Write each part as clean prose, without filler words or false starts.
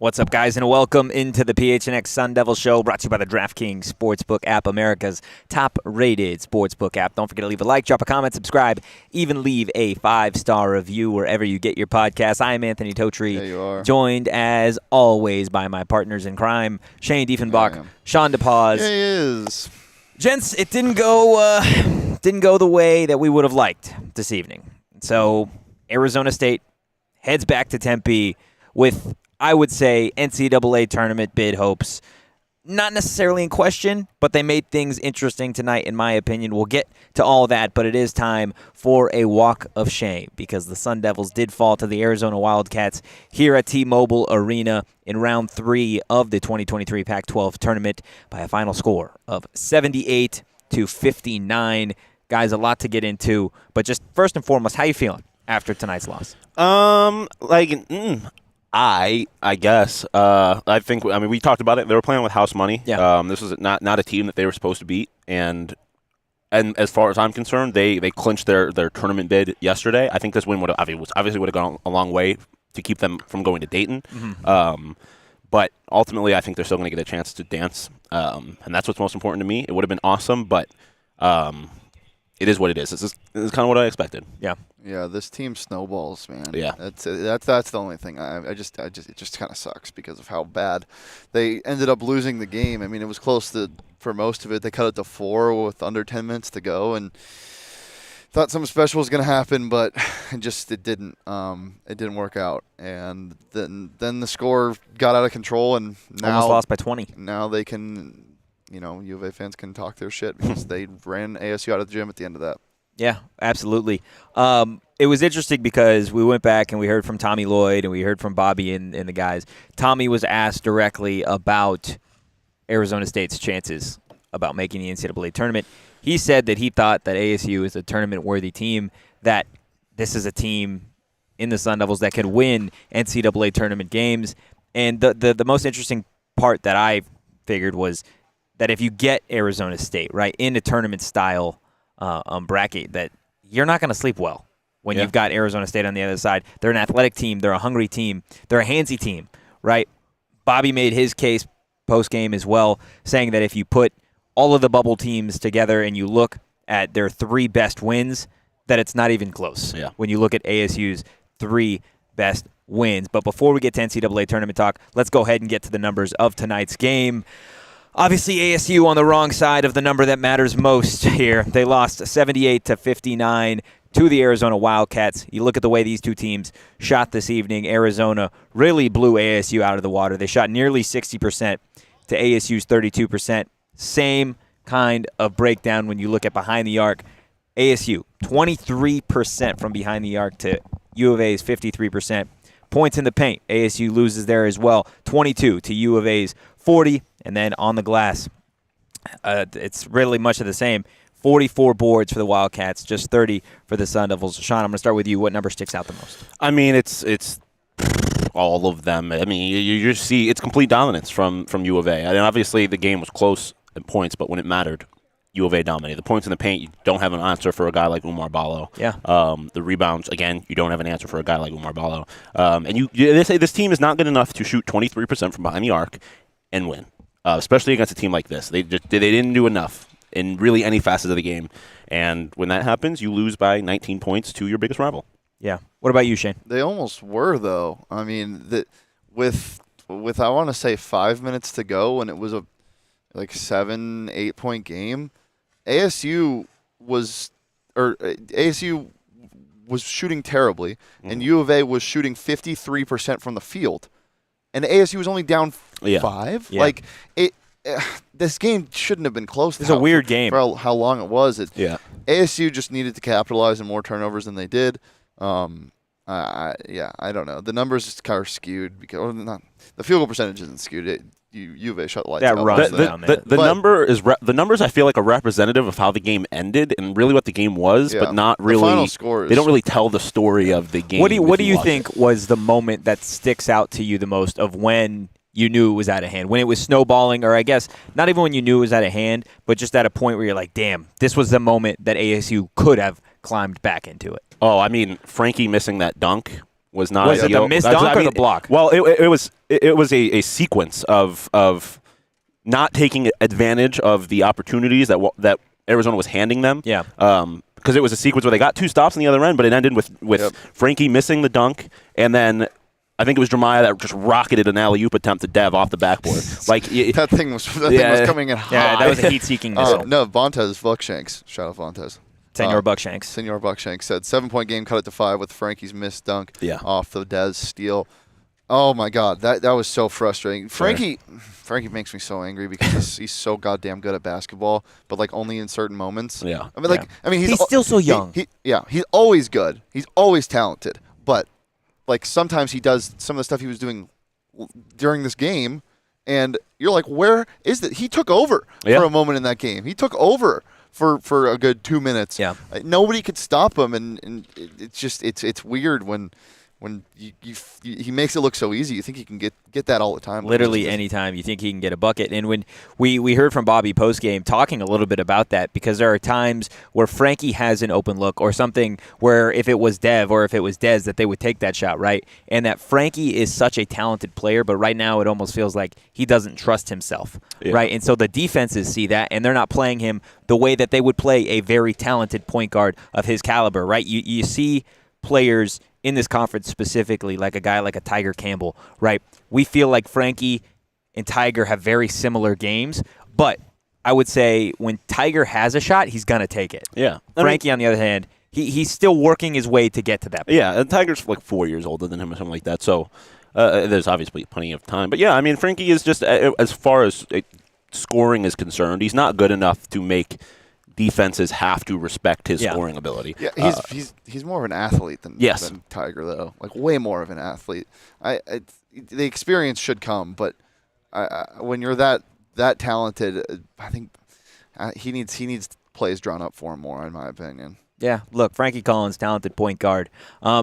What's up, guys, and welcome into the PHNX Sun Devils show, brought to you by the DraftKings Sportsbook app, America's top-rated sportsbook app. Don't forget to leave a like, drop a comment, subscribe, even leave a 5-star review wherever you get your podcasts. I am Anthony Totri, Yeah, you are. joined, as always, by my partners in crime, Shane Diefenbach, Shawn DePause. Yeah, he is. Gents, it didn't go the way that we would have liked this evening. So Arizona State heads back to Tempe with, I would say, NCAA Tournament bid hopes not necessarily in question, but they made things interesting tonight, in my opinion. We'll get to all that, but it is time for a walk of shame because the Sun Devils did fall to the Arizona Wildcats here at T-Mobile Arena in round 3 of the 2023 Pac-12 Tournament by a final score of 78-59. Guys, a lot to get into, but just first and foremost, how you feeling after tonight's loss? I guess. I think. I mean, we talked about it. They were playing with house money. Yeah. This was not a team that they were supposed to beat, and as far as I'm concerned, they clinched their tournament bid yesterday. I think this win would have gone a long way to keep them from going to Dayton. Mm-hmm. But ultimately, I think they're still going to get a chance to dance, and that's what's most important to me. It would have been awesome, but it is what it is. This is kind of what I expected. Yeah. Yeah, this team snowballs, man. Yeah. That's the only thing. It just kind of sucks because of how bad they ended up losing the game. I mean, it was close for most of it. They cut it to 4 with under 10 minutes to go, and thought something special was going to happen, but it didn't. It didn't work out, and then the score got out of control, and now Almost lost by 20. Now they can. U of A fans can talk their shit because they ran ASU out of the gym at the end of that. Yeah, absolutely. It was interesting because we went back and we heard from Tommy Lloyd and we heard from Bobby and the guys. Tommy was asked directly about Arizona State's chances about making the NCAA tournament. He said that he thought that ASU is a tournament-worthy team, that this is a team in the Sun Devils that could win NCAA tournament games. And the most interesting part that I figured was that if you get Arizona State, right, in a tournament-style bracket, that you're not going to sleep well when you've got Arizona State on the other side. They're an athletic team. They're a hungry team. They're a handsy team, right? Bobby made his case post-game as well, saying that if you put all of the bubble teams together and you look at their 3 best wins, that it's not even close when you look at ASU's 3 best wins. But before we get to NCAA tournament talk, let's go ahead and get to the numbers of tonight's game. Obviously, ASU on the wrong side of the number that matters most here. They lost 78-59 to the Arizona Wildcats. You look at the way these two teams shot this evening. Arizona really blew ASU out of the water. They shot nearly 60% to ASU's 32%. Same kind of breakdown when you look at behind the arc. ASU, 23% from behind the arc to U of A's 53%. Points in the paint, ASU loses there as well, 22 to U of A's 40. And then on the glass, it's really much of the same. 44 boards for the Wildcats, just 30 for the Sun Devils. Shawn, I'm going to start with you. What number sticks out the most? I mean, it's all of them. I mean, you just see it's complete dominance from U of A. And obviously the game was close at points, but when it mattered, U of A dominated. The points in the paint, you don't have an answer for a guy like Oumar Ballo. Yeah. The rebounds, again, you don't have an answer for a guy like Oumar Ballo. And they say this team is not good enough to shoot 23% from behind the arc and win. Especially against a team like this. They didn't do enough in really any facet of the game. And when that happens, you lose by 19 points to your biggest rival. Yeah. What about you, Shane? They almost were, though. I mean, with I want to say 5 minutes to go, and it was a 7-8 point game. ASU was shooting terribly, and U of A was shooting 53% from the field. And ASU was only down 5. Yeah. This game shouldn't have been close. It's a weird game for how long it was. ASU just needed to capitalize on more turnovers than they did. I don't know. The numbers just kind of skewed because the field goal percentage isn't skewed. U of A shut the lights out. The numbers I feel like are representative of how the game ended and really what the game was, but not really. The final scores. They don't really tell the story of the game. What do you think was the moment that sticks out to you the most of when you knew it was out of hand? When it was snowballing, or I guess not even when you knew it was out of hand, but just at a point where you're like, damn, this was the moment that ASU could have climbed back into it. Oh, I mean, Frankie missing that dunk was not Was it ideal. the missed dunk or the block? Well, it was a sequence of not taking advantage of the opportunities that Arizona was handing them. Yeah. Because it was a sequence where they got 2 stops on the other end, but it ended with Frankie missing the dunk, and then I think it was Jamah that just rocketed an alley-oop attempt to Dev off the backboard. That thing was coming in hot. Yeah, that was a heat-seeking missile. No, Vontaze Buckshanks. Shout out Vontaze. Senor Buckshanks. Senor Buckshanks said 7-point game, cut it to 5 with Frankie's missed dunk off the Dez steal. Oh my God, that was so frustrating. Frankie makes me so angry because he's so goddamn good at basketball, but like only in certain moments. Yeah. I mean, he's still so young. He's always good. He's always talented, but like sometimes he does some of the stuff he was doing during this game, and you're like, where is that? He took over for a moment in that game. He took over for a good 2 minutes. Yeah. Nobody could stop him, and it's just it's weird when he makes it look so easy. You think he can get that all the time. Literally anytime you think he can get a bucket. And when we heard from Bobby postgame talking a little bit about that, because there are times where Frankie has an open look or something where if it was Dev or if it was Dez that they would take that shot, right? And that Frankie is such a talented player, but right now it almost feels like he doesn't trust himself, right? And so the defenses see that, and they're not playing him the way that they would play a very talented point guard of his caliber, right? You see players in this conference specifically, like a guy like a Tiger Campbell, right? We feel like Frankie and Tiger have very similar games, but I would say when Tiger has a shot, he's going to take it. Yeah. Frankie, on the other hand, he's still working his way to get to that point. Yeah, and Tiger's like 4 years older than him or something like that, so there's obviously plenty of time. But yeah, I mean, Frankie is just, as far as scoring is concerned, he's not good enough to make defenses have to respect his scoring ability. Yeah, he's more of an athlete than Tiger, though. Like way more of an athlete. The experience should come, but when you're that talented, I think he needs plays drawn up for him more, in my opinion. Yeah, look, Frankie Collins, talented point guard.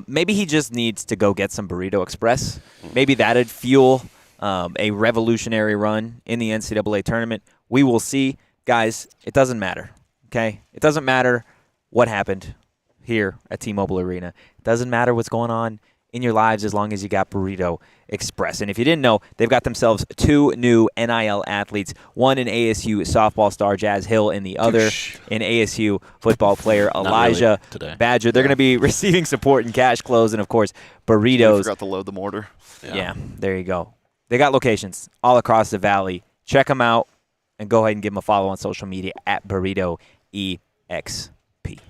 Maybe he just needs to go get some Burrito Express. Maybe that'd fuel a revolutionary run in the NCAA tournament. We will see. Guys, it doesn't matter. Okay? It doesn't matter what happened here at T-Mobile Arena. It doesn't matter what's going on in your lives as long as you got Burrito Express. And if you didn't know, they've got themselves 2 new NIL athletes, one an ASU softball star, Jazz Hill, and the other an ASU football player, Elijah Badger. They're going to be receiving support in cash, clothes, and, of course, burritos. I forgot to load the mortar. Yeah, there you go. They got locations all across the valley. Check them out and go ahead and give them a follow on social media at Burrito EXP.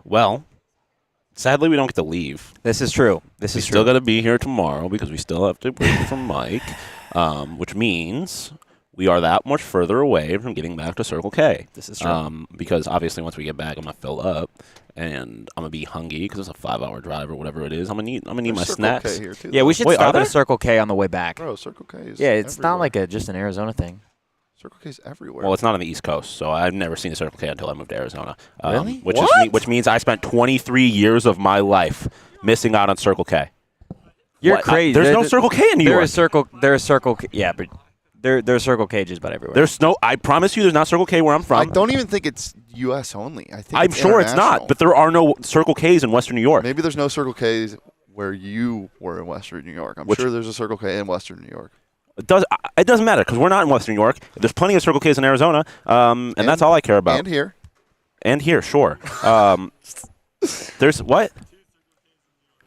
Well, sadly, we don't get to leave. This is true. We still got to be here tomorrow because we still have to wait for Mike, which means we are that much further away from getting back to Circle K. This is true. Because obviously once we get back, I'm going to fill up, and I'm going to be hungry because it's a 5-hour drive or whatever it is. I'm going to need my Circle snacks. K here too, Yeah, we should Wait, stop are at a there? Circle K on the way back. Bro, Circle K is Yeah, it's not everywhere. like just an Arizona thing. Circle K's everywhere. Well, it's not on the East Coast, so I've never seen a Circle K until I moved to Arizona. Really? Which means I spent 23 years of my life missing out on Circle K. You're What? crazy. There's no Circle K in New York. There are Circle K. Yeah, but there are Circle K just about everywhere. There's no. I promise you, there's not Circle K where I'm from. I don't even think it's U.S. only. I think I'm sure it's not, but there are no Circle Ks in Western New York. maybe there's no Circle K's where you were in Western New York. I'm sure there's a Circle K in Western New York. It doesn't matter because we're not in Western New York. There's plenty of Circle Ks in Arizona, and that's all I care about. And here. Sure. There's what?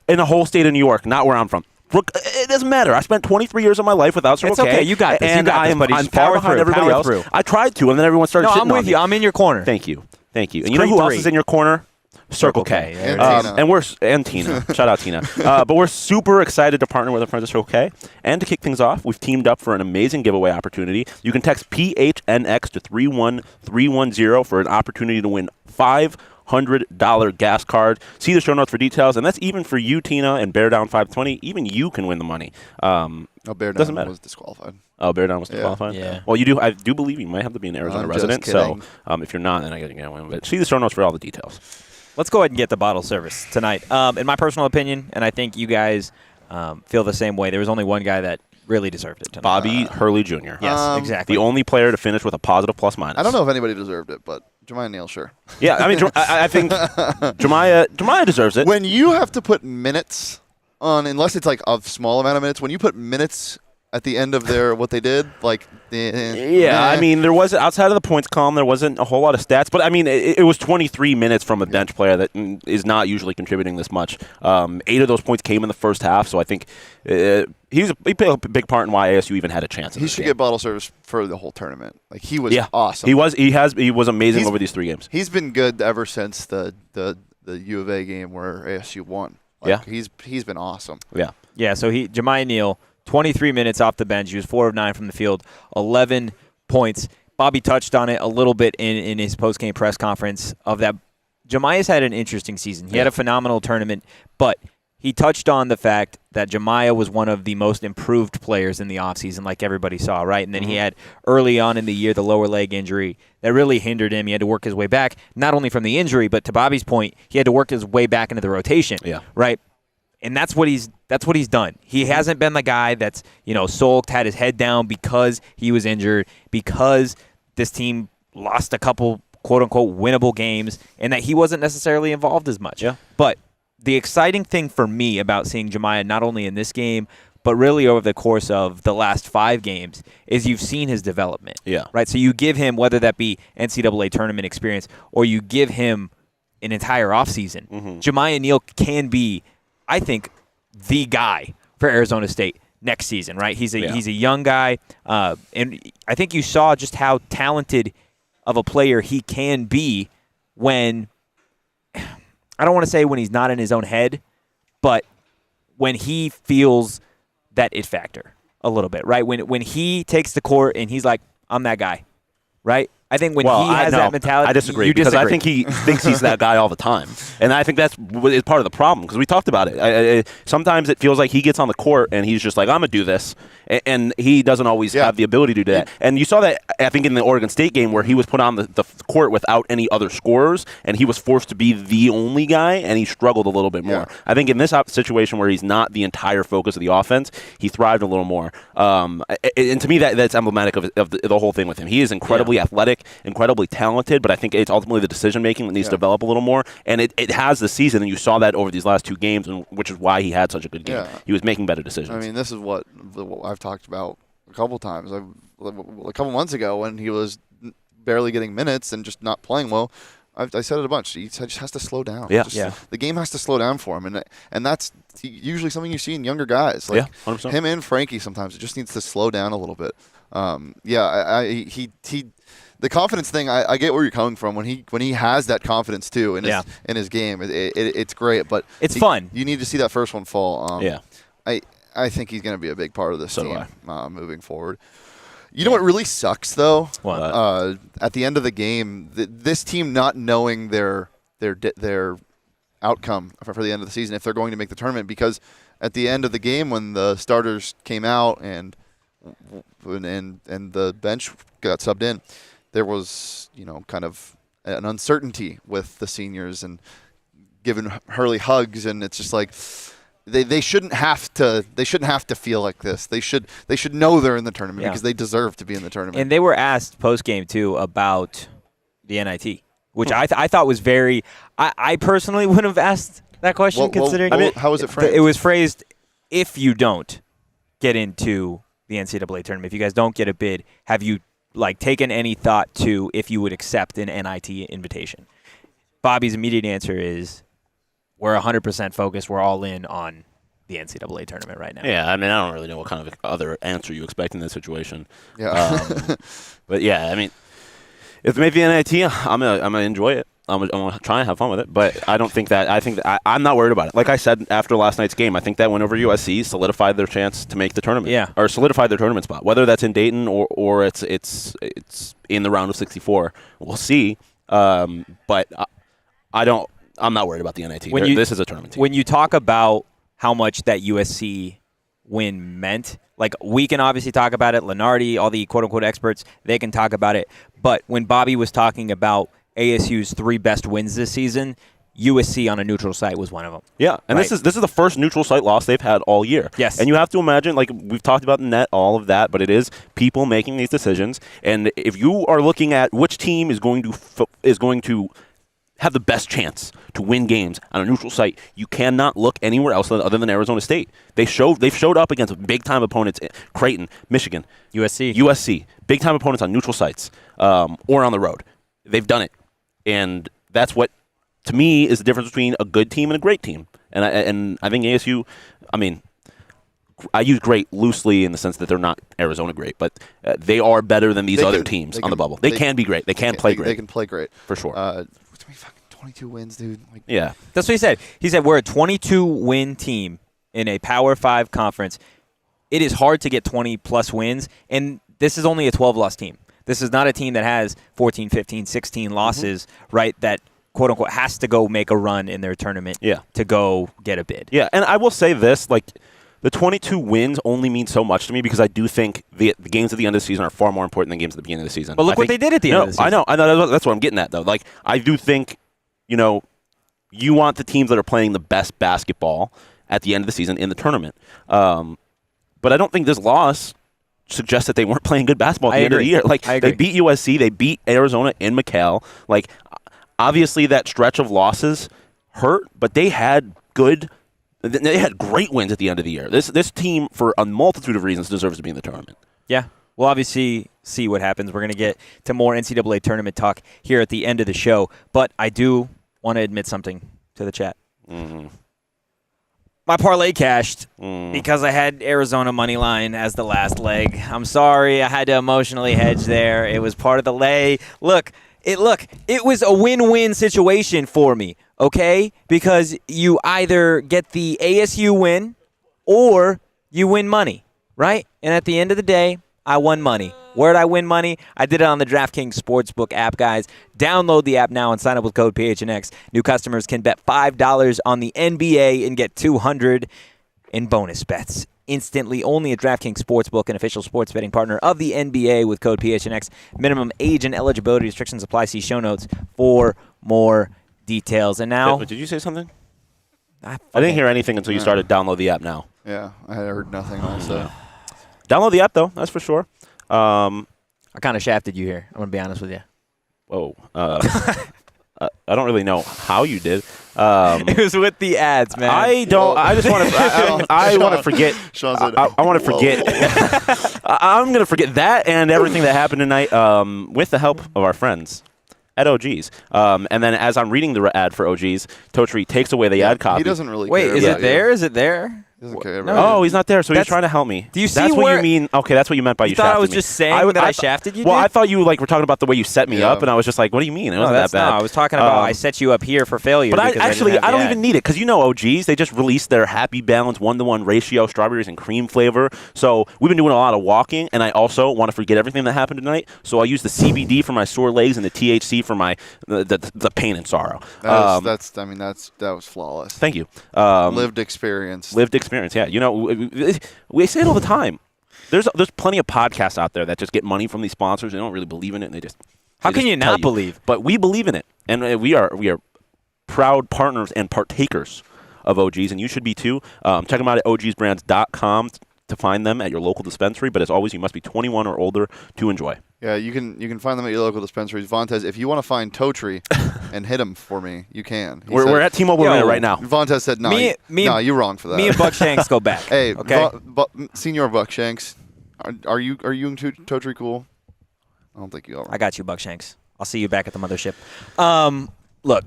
In the whole state of New York, not where I'm from. Look, it doesn't matter. I spent 23 years of my life without Circle K. It's okay. You got this. And I'm buddy. far behind everybody else. Through. I tried to, and then everyone started shitting on me. I'm with you. I'm in your corner. Thank you. And you know who else is in your corner? Circle K. And Tina. Shout out Tina. But we're super excited to partner with our friends at Circle K. And to kick things off, we've teamed up for an amazing giveaway opportunity. You can text PHNX to 31310 for an opportunity to win $500 gas card. See the show notes for details, and that's even for you, Tina, and Bear Down 520. Even you can win the money. Bear doesn't Down matter. was disqualified. Oh, Bear Down was disqualified? Yeah. Well, I do believe you might have to be an Arizona resident, so if you're not, then I got to win. But see the show notes for all the details. Let's go ahead and get the bottle service tonight. In my personal opinion, and I think you guys feel the same way, there was only one guy that really deserved it tonight. Bobby Hurley Jr. Yes, exactly. The only player to finish with a positive plus-minus. I don't know if anybody deserved it, but Jamah and Neal, sure. Yeah, I mean, I think Jamah deserves it. When you have to put minutes on, unless it's like a small amount of minutes, when you put minutes at the end of what they did, like I mean, there wasn't, outside of the points column, there wasn't a whole lot of stats, but I mean, it was 23 minutes from a bench player that is not usually contributing this much. 8 of those points came in the first half, so I think he played a big part in why ASU even had a chance. He should get bottle service for the whole tournament. Like, he was awesome. He was amazing over these 3 games. He's been good ever since the U of A game where ASU won. Like, he's been awesome. Yeah. So Jamah Neal, 23 minutes off the bench. He was 4 of 9 from the field, 11 points. Bobby touched on it a little bit in his post-game press conference of that. Jamah's had an interesting season. He had a phenomenal tournament, but he touched on the fact that Jamah was one of the most improved players in the offseason, like everybody saw, right? And then he had early on in the year the lower leg injury that really hindered him. He had to work his way back, not only from the injury, but to Bobby's point, he had to work his way back into the rotation, right? And that's what he's done. He hasn't been the guy that's, sulked, had his head down because he was injured, because this team lost a couple quote-unquote winnable games, and that he wasn't necessarily involved as much. Yeah. But the exciting thing for me about seeing Jamah not only in this game, but really over the course of the last 5 games, is you've seen his development. Yeah. Right? So you give him, whether that be NCAA tournament experience, or you give him an entire offseason, Jamah Neal can be, I think, the guy for Arizona State next season, right? He's a young guy, and I think you saw just how talented of a player he can be when, I don't want to say when he's not in his own head, but when he feels that it factor a little bit, right? When he takes the court and he's like, I'm that guy, right? I think when he has that mentality, I disagree you because disagree. I think he thinks he's that guy all the time, and I think that's part of the problem because we talked about it. Sometimes it feels like he gets on the court and he's just like, I'm gonna do this, and he doesn't always have the ability to do that. And you saw that I think in the Oregon State game where he was put on the court without any other scorers, and he was forced to be the only guy, and he struggled a little bit more. I think in this situation where he's not the entire focus of the offense, he thrived a little more. And to me, that's emblematic of the whole thing with him. He is incredibly athletic, incredibly talented, but I think it's ultimately the decision-making that needs to develop a little more, and it has this season, and you saw that over these last 2 games, which is why he had such a good game. He was making better decisions. I mean, this is what I've talked about a couple times. A couple months ago when he was barely getting minutes and just not playing well, I said it a bunch. He just has to slow down. The game has to slow down for him, and that's usually something you see in younger guys. Like 100%. Him and Frankie sometimes, it just needs to slow down a little bit. The confidence thing, I get where you're coming from. When he has that confidence too in his game, it's great. But it's fun. You need to see that first one fall. I think he's going to be a big part of this team moving forward. You know what really sucks though? What? At the end of the game, this team not knowing their outcome for the end of the season if they're going to make the tournament, because at the end of the game when the starters came out and the bench got subbed in, there was kind of an uncertainty with the seniors and giving Hurley hugs, and it's just like they shouldn't have to feel like this. They should know they're in the tournament because they deserve to be in the tournament. And they were asked post game too about the NIT, which I thought was very. I personally wouldn't have asked that question considering. How was it phrased? It was phrased, if you don't get into the NCAA tournament, if you guys don't get a bid, have you taken any thought to if you would accept an NIT invitation? Bobby's immediate answer is, we're 100% focused. We're all in on the NCAA tournament right now. Yeah, I mean, I don't really know what kind of other answer you expect in this situation. Yeah. But yeah, I mean, if maybe NIT, I'm gonna enjoy it. I'm gonna try and have fun with it. But I don't think that. I think that I'm not worried about it. Like I said after last night's game, I think that win over USC solidified their chance to make the tournament. Yeah. Or solidified their tournament spot. Whether that's in Dayton or it's in the round of 64, we'll see. But I'm not worried about the NIT. This is a tournament team. When you talk about how much that USC win meant, we can obviously talk about it. Lenardi, all the quote-unquote experts, they can talk about it. But when Bobby was talking about ASU's 3 best wins this season, USC on a neutral site was one of them. Yeah, and Right. this is the first neutral site loss they've had all year. Yes. And you have to imagine, like we've talked about the net, all of that, but it is people making these decisions. And if you are looking at which team is going to have the best chance to win games on a neutral site, you cannot look anywhere else other than Arizona State. They've showed up against big time opponents, Creighton, Michigan, USC, big time opponents on neutral sites or on the road. They've done it, and that's what, to me, is the difference between a good team and a great team. And I think ASU, I mean, I use great loosely in the sense that they're not Arizona great, but they are better than these other teams on the bubble. They can be great. They can play great. They can play great. For sure. 22 wins, dude. Like, yeah. That's what he said. He said we're a 22-win team in a Power 5 conference. It is hard to get 20-plus wins, and this is only a 12-loss team. This is not a team that has 14, 15, 16 losses, right, that, quote-unquote, has to go make a run in their tournament to go get a bid. Yeah, and I will say this, like, the 22 wins only mean so much to me because I do think the games at the end of the season are far more important than games at the beginning of the season. But look what they did at the end of the season. I know. That's what I'm getting at, though. Like, I do think, you want the teams that are playing the best basketball at the end of the season in the tournament. But I don't think this loss suggests that they weren't playing good basketball at the end of the year. Like, they beat USC, they beat Arizona in McHale. Like, obviously that stretch of losses hurt, but they had great wins at the end of the year. This team, for a multitude of reasons, deserves to be in the tournament. Yeah. We'll obviously see what happens. We're going to get to more NCAA tournament talk here at the end of the show. But I do want to admit something to the chat. Mm-hmm. My parlay cashed because I had Arizona money line as the last leg. I'm sorry. I had to emotionally hedge there. It was part of the lay. Look, it was a win-win situation for me, okay? Because you either get the ASU win or you win money, right? And at the end of the day, I won money. Where'd I win money? I did it on the DraftKings Sportsbook app, guys. Download the app now and sign up with code PHNX. New customers can bet $5 on the NBA and get $200 in bonus bets instantly. Only at DraftKings Sportsbook, an official sports betting partner of the NBA, with code PHNX. Minimum age and eligibility restrictions apply. See show notes for more details. And now, Did you say something? I didn't hear anything until you started download the app now. Yeah, I heard nothing also. Download the app, though. That's for sure. I kind of shafted you here. I'm going to be honest with you. Whoa. I don't really know how you did. It was with the ads, man. I don't. I just want to. I want to forget. Sean said, I want to forget. I'm going to forget that and everything that happened tonight with the help of our friends at OG's. And then as I'm reading the ad for OG's, Totri takes away the ad copy. He doesn't really Wait, care. is it there? Is it there? He doesn't care. No. Oh, he's not there, so he's trying to help me. Do you see That's what where- you mean? Okay, that's what you meant by you shafted me. thought I was just saying that I shafted you, Well, dude? I thought you were talking about the way you set me up, and I was just like, what do you mean? It wasn't that bad. No, I was talking about I set you up here for failure. But I because didn't have don't the ad. even need it because OGs, they just released their Happy Balance 1-to-1 ratio strawberries and cream flavor. So we've been doing a lot of walking, and I also want to forget everything that happened tonight. So I'll use the CBD for my sore legs and the THC for my the pain and sorrow. That was flawless. Thank you. Lived experience. Lived experience. Yeah, we say it all the time. There's plenty of podcasts out there that just get money from these sponsors. They don't really believe in it, and they just. How can you not believe? But we believe in it, and we are proud partners and partakers of OGs, and you should be too. Check them out at ogsbrands.com to find them at your local dispensary. But as always, you must be 21 or older to enjoy. Yeah, you can find them at your local dispensaries. Vontez, if you want to find Totri and hit him for me, you can. We're at T-Mobile Arena right now. Vontez said, no, you're wrong for that. Me and Buck Shanks go back. Hey, okay? Senior Buck Shanks, are you and Totri cool? I don't think you are. I got you, Buck Shanks. I'll see you back at the mothership. Look.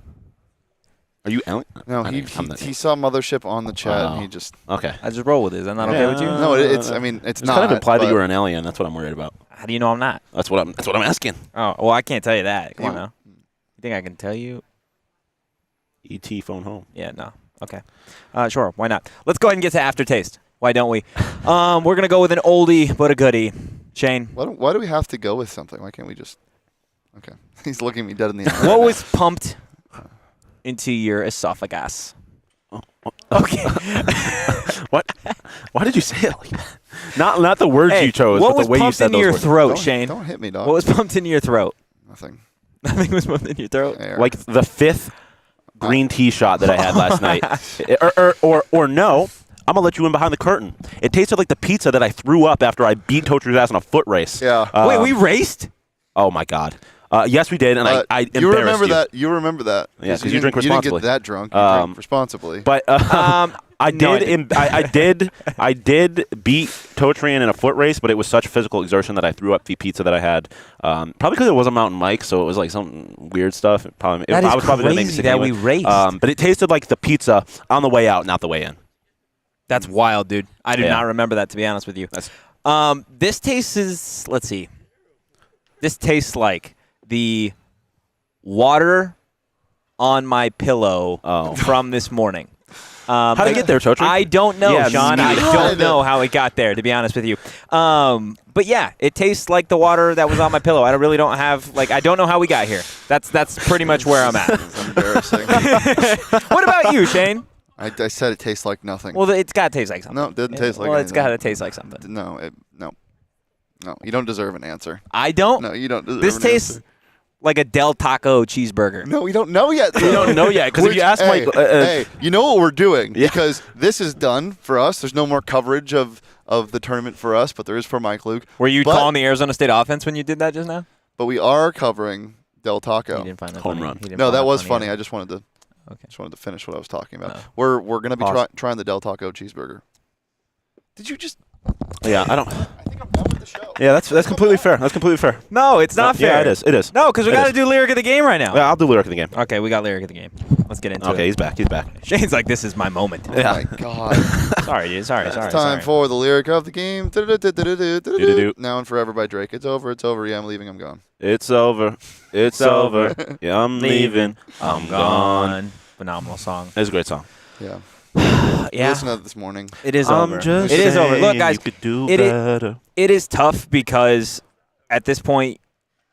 Are you Ellen? No, he saw Mothership on the chat, and he just... Okay. I just roll with it. Is that not okay with you? No, it's not. It's kind of implied that you were an alien. That's what I'm worried about. How do you know I'm not? That's what I'm asking. Oh, well, I can't tell you that. Come on now. You think I can tell you? E.T. phone home. Yeah, no. Okay. Sure, why not? Let's go ahead and get to Aftertaste. Why don't we? We're going to go with an oldie but a goodie. Shane. Why do we have to go with something? Why can't we just... Okay. He's looking me dead in the eye. What was pumped into your esophagus? Okay. What? Why did you say it like that? Not the words you chose, what but the way you said was pumped into your those words. throat, Shane? Don't hit me, dog. What was pumped into your throat? Nothing. Nothing was pumped in your throat? Air. Like the fifth green tea shot that I had last night. Or no, I'm going to let you in behind the curtain. It tasted like the pizza that I threw up after I beat Tocher's ass in a foot race. Yeah. Wait, we raced? Oh, my God. Yes, we did, and I embarrassed you remember that. You remember that. Yeah, because you drink responsibly. You didn't get that drunk. You drank responsibly. But I did beat Totrian in a foot race, but it was such physical exertion that I threw up the pizza that I had. Probably because it was a Mountain Mike, so it was like some weird stuff. That is crazy that we raced. But it tasted like the pizza on the way out, not the way in. That's wild, dude. I do not remember that, to be honest with you. This tastes, let's see. This tastes like the water on my pillow from this morning. How did it get there, Totri? I don't know, Shawn. I don't know how it got there, to be honest with you. But yeah, it tastes like the water that was on my pillow. I really don't have, I don't know how we got here. That's pretty much where I'm at. It's embarrassing. What about you, Shane? I said it tastes like nothing. Well, it's got to taste like something. No, it didn't taste like Well, anything. it's got to taste like something. No, you don't deserve an answer. I don't? No, you don't deserve This an tastes answer. like a Del Taco cheeseburger. No, we don't know yet. We don't know yet, because if you ask Mike... hey, you know what we're doing, because this is done for us. There's no more coverage of the tournament for us, but there is for Mike Luke. Were you calling the Arizona State offense when you did that just now? But we are covering Del Taco. He didn't find that Home funny. run. He didn't No, find that was funny. funny. I just wanted to finish what I was talking about. Oh. We're going to be trying the Del Taco cheeseburger. Did you just... Yeah, I don't... I think I'm done with the show. Yeah, that's completely fair. That's completely fair. No, it's not fair. Yeah, it is. It is. No, because we It got to is. do lyric of the game right now. Yeah, I'll do lyric of the game. Okay, we got lyric of the game. Let's get into it. Okay, he's back. He's back. Shane's like, this is my moment. Oh, my God. Sorry, dude. Sorry. It's time for the lyric of the game. Do-do-do. Now and Forever by Drake. It's over. It's over. Yeah, I'm leaving. I'm gone. It's over. It's over. Yeah, I'm leaving. I'm gone. Phenomenal song. It's a great song. Yeah. Yeah. Listen to it this morning. It is I'm over. just It is over. Look, saying guys, you could do it is- better. it is tough because at this point,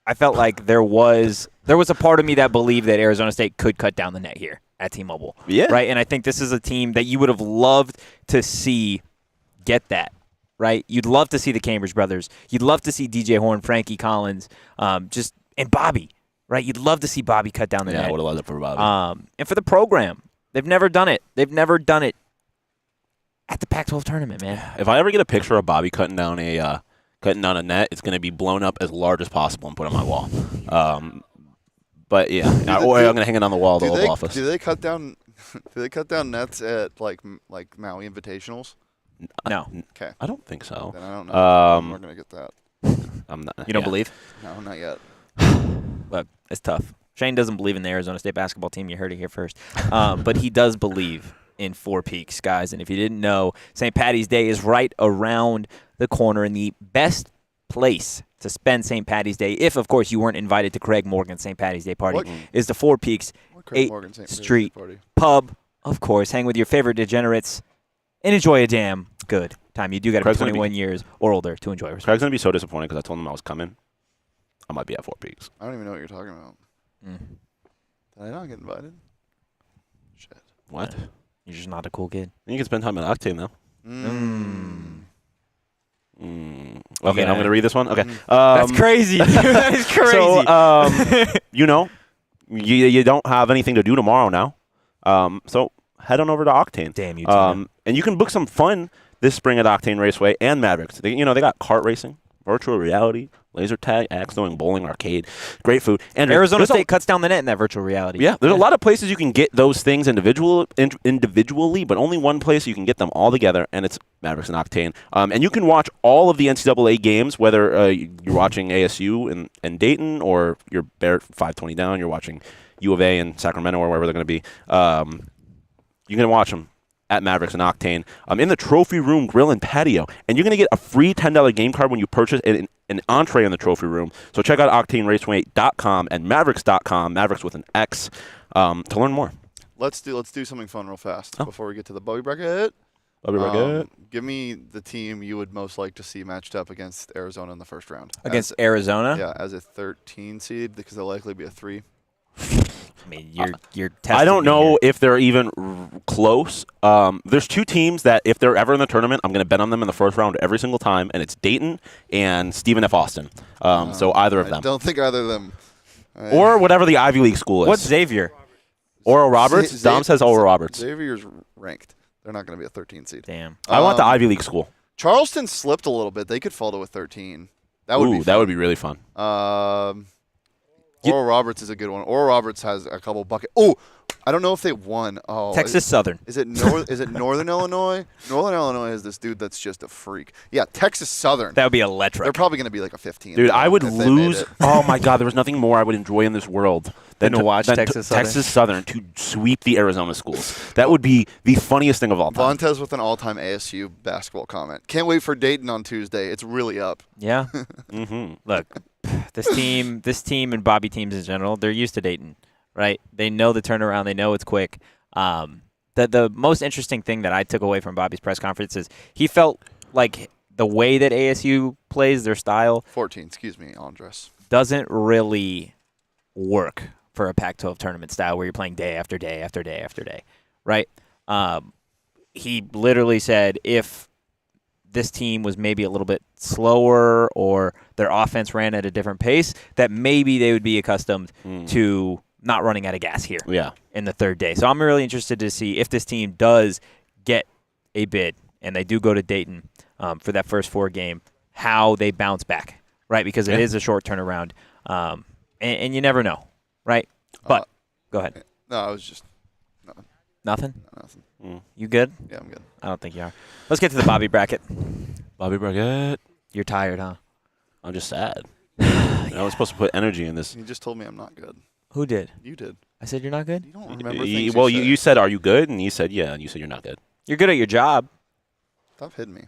I felt like there was a part of me that believed that Arizona State could cut down the net here at T-Mobile. Yeah. Right? And I think this is a team that you would have loved to see get that. Right? You'd love to see the Cambridge brothers. You'd love to see DJ Horn, Frankie Collins, and Bobby. Right? You'd love to see Bobby cut down the Yeah, net. I would have loved it for Bobby. And for the program, they've never done it. They've never done it at the Pac-12 tournament, man. If I ever get a picture of Bobby cutting down a net, it's going to be blown up as large as possible and put on my wall. But yeah, or I'm going to hang it on the wall of the Oval Office. Do they cut down? Do they cut down nets at like Maui Invitationals? No. Okay. I don't think so. Then I don't know. We're gonna get that. I'm not. You don't yeah. believe? No, not yet. Look, it's tough. Shane doesn't believe in the Arizona State basketball team. You heard it here first. But he does believe in Four Peaks, guys. And if you didn't know, St. Paddy's Day is right around the corner, and the best place to spend St. Paddy's Day, if, of course, you weren't invited to Craig Morgan's St. Paddy's Day party, is the Four Peaks Craig 8th Morgan St. Paddy's Street Day party. Pub, of course. Hang with your favorite degenerates and enjoy a damn good time. You do got to be Craig's gonna 21 years or older to enjoy it. Craig's going to be so disappointed because I told him I was coming. I might be at Four Peaks. I don't even know what you're talking about. Mm. Did I not get invited? Shit. What? You're just not a cool kid. You can spend time at Octane, though. Okay, Yeah. I'm going to read this one. Okay. That's crazy, dude. That is crazy. So, you don't have anything to do tomorrow now. So head on over to Octane. Damn you, Tina. And you can book some fun this spring at Octane Raceway and Mavericks. They got kart racing, virtual reality, laser tag, axe throwing, bowling, arcade, great food. And Arizona State cuts down the net in that virtual reality. Yeah, there's a lot of places you can get those things individually, but only one place you can get them all together, and it's Mavericks and Octane. And you can watch all of the NCAA games, whether you're watching ASU in Dayton or you're Barrett 520 down, you're watching U of A in Sacramento or wherever they're going to be. You can watch them at Mavericks and Octane in the Trophy Room Grill and Patio. And you're going to get a free $10 game card when you purchase an entree in the Trophy Room. So check out OctaneRaceway.com and Mavericks.com, Mavericks with an X, to learn more. Let's do something fun real fast before we get to the Bobby bracket. Give me the team you would most like to see matched up against Arizona in the first round. Against Arizona? Yeah, as a 13 seed, because they'll likely be a 3. I mean, you're testing I don't me know here. if they're even close. There's two teams that if they're ever in the tournament, I'm going to bet on them in the first round every single time, and it's Dayton and Stephen F. Austin. So either of them. I don't think either of them. Or whatever the Ivy League school is. What's Xavier? Oral Roberts? Dom says Oral Roberts. Xavier's ranked. They're not going to be a 13 seed. Damn. I want the Ivy League school. Charleston slipped a little bit. They could fall to a 13. That would be fun. That would be really fun. Oral Roberts is a good one. Oral Roberts has a couple buckets. Oh, I don't know if they won. Oh, Texas Southern. Is it Northern Illinois? Northern Illinois is this dude that's just a freak. Yeah, Texas Southern. That would be electric. They're probably going to be like a 15. Dude, I would lose. Oh, my God. There was nothing more I would enjoy in this world than to watch Texas Southern to sweep the Arizona schools. That would be the funniest thing of all time. Vontez with an all-time ASU basketball comment. Can't wait for Dayton on Tuesday. It's really up. Yeah. Look, this team and Bobby teams in general, they're used to Dayton, right? They know the turnaround. They know it's quick. The most interesting thing that I took away from Bobby's press conference is he felt like the way that ASU plays their style 14, excuse me, Andres. Doesn't really work for a Pac-12 tournament style where you're playing day after day after day after day, right? He literally said if this team was maybe a little bit slower or their offense ran at a different pace, that maybe they would be accustomed to not running out of gas here in the third day. So I'm really interested to see if this team does get a bid and they do go to Dayton for that first 4 game, how they bounce back, right? Because it is a short turnaround, and you never know, right? But go ahead. No, I was just nothing. Nothing. You good? Yeah, I'm good. I don't think you are. Let's get to the Bobby bracket. Bobby bracket. You're tired, huh? I'm just sad. I was supposed to put energy in this. You just told me I'm not good. Who did? You did. I said you're not good? You don't remember things you said, are you good? And you said, yeah. And you said you're not good. You're good at your job. Stop hitting me.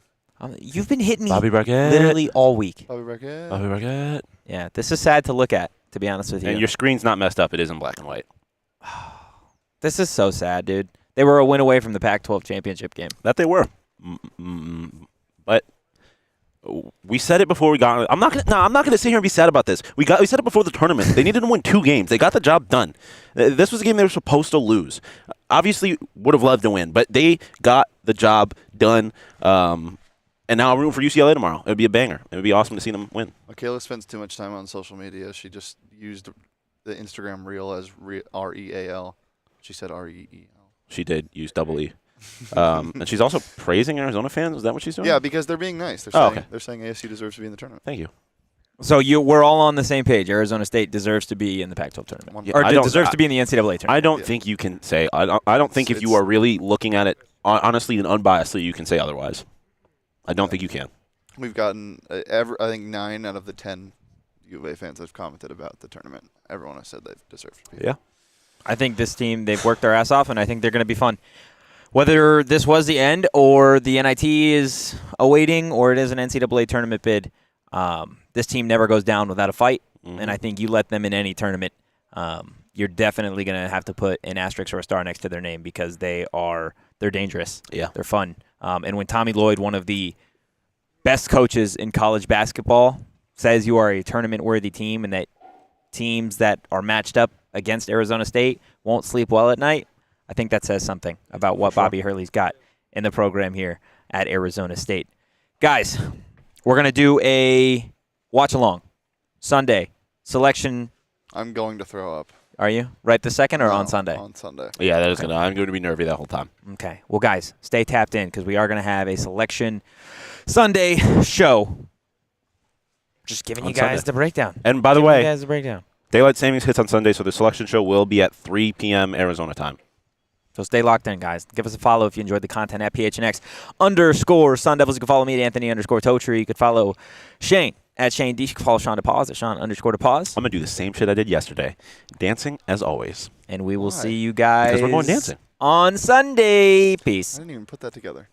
You've been hitting me Bobby bracket. literally all week. Bobby bracket. Bobby bracket. Yeah, this is sad to look at, to be honest with you. And your screen's not messed up. It is in black and white. This is so sad, dude. They were a win away from the Pac-12 championship game. That they were. But we said it before we got. I'm not gonna sit here and be sad about this. We said it before the tournament. They needed to win 2 games. They got the job done. This was a game they were supposed to lose. Obviously, would have loved to win, but they got the job done. And now I'm rooting for UCLA tomorrow. It would be a banger. It would be awesome to see them win. Michaela spends too much time on social media. She just used the Instagram reel as REAL. She said REEL. She did use double E. And she's also praising Arizona fans. Is that what she's doing? Yeah, because they're being nice. They're saying ASU deserves to be in the tournament. Thank you. So we're all on the same page. Arizona State deserves to be in the Pac-12 tournament, or deserves to be in the NCAA tournament. I don't think you can say. I don't think if you are really looking at it honestly and unbiasedly, you can say otherwise. I don't think you can. We've gotten I think 9 out of the 10 U of A fans have commented about the tournament. Everyone has said they deserve to be. Yeah. I think this team, they've worked their ass off, and I think they're going to be fun. Whether this was the end or the NIT is awaiting or it is an NCAA tournament bid, this team never goes down without a fight, and I think you let them in any tournament, you're definitely going to have to put an asterisk or a star next to their name because they're dangerous. Yeah. They're fun. And when Tommy Lloyd, one of the best coaches in college basketball, says you are a tournament-worthy team and that teams that are matched up against Arizona State won't sleep well at night, I think that says something about what Bobby Hurley's got in the program here at Arizona State. Guys, we're going to do a watch-along Sunday selection. I'm going to throw up. Are you? Right this second or on Sunday? On Sunday. Yeah, I'm going to be nervy that whole time. Okay. Well, guys, stay tapped in because we are going to have a selection Sunday show. Just giving you guys the breakdown. And by the way, guys the breakdown. Daylight Savings hits on Sunday, so the selection show will be at 3 p.m. Arizona time. So stay locked in, guys. Give us a follow if you enjoyed the content at PHNX_Sun Devils. You can follow me at Anthony_Totri. You could follow Shane at Shane D. You can follow Shawn DePause at Shawn_DePause. I'm going to do the same shit I did yesterday. Dancing as always. And we will see you guys because we're going dancing on Sunday. Peace. I didn't even put that together.